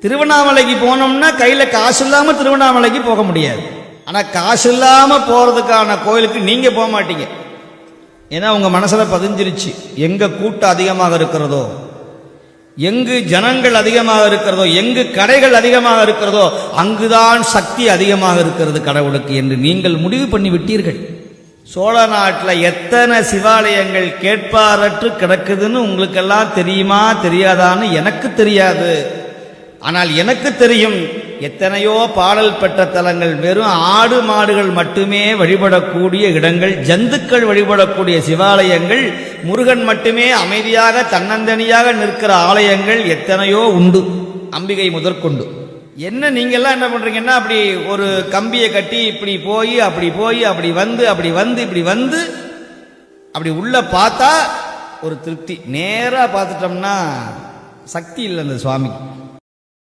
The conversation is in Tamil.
திருவண்ணாமலைக்கு போனோம்னா கையில காசு இல்லாம திருவண்ணாமலைக்கு போக முடியாது. ஆனா காசு இல்லாம போறதுக்கான கோயிலுக்கு நீங்க போக மாட்டீங்க. ஏன்னா உங்க மனசுல பதிஞ்சிருச்சு, எங்க கூட்டம் அதிகமாக இருக்கிறதோ, எங்கு ஜனங்கள் அதிகமாக இருக்கிறதோ, எங்கு கடைகள் அதிகமாக இருக்கிறதோ அங்குதான் சக்தி அதிகமாக இருக்கிறது கடவுளுக்கு என்று நீங்கள் முடிவு பண்ணி விட்டீர்கள். சோழ நாட்டில் எத்தனை சிவாலயங்கள் கேட்பாரற்று கிடக்குதுன்னு உங்களுக்கெல்லாம் தெரியுமா தெரியாதான்னு எனக்கு தெரியாது. ஆனால் எனக்கு தெரியும், எத்தனையோ பாடல் பெற்ற தலங்கள், வெறும் ஆடு மாடுகள் மட்டுமே வழிபடக்கூடிய இடங்கள், ஜந்துக்கள் வழிபடக்கூடிய சிவாலயங்கள், முருகன் மட்டுமே அமைதியாக தன்னந்தனியாக நிற்கிற ஆலயங்கள் எத்தனையோ உண்டு, அம்பிகை முதற்கொண்டு. என்ன நீங்கெல்லாம் என்ன பண்றீங்கன்னா, அப்படி ஒரு கம்பியை கட்டி இப்படி போய் அப்படி போய் அப்படி வந்து அப்படி வந்து இப்படி வந்து அப்படி உள்ள பார்த்தா ஒரு திருப்தி. நேரா பார்த்துட்டோம்னா சக்தி இல்லை அந்த சுவாமிக்கு.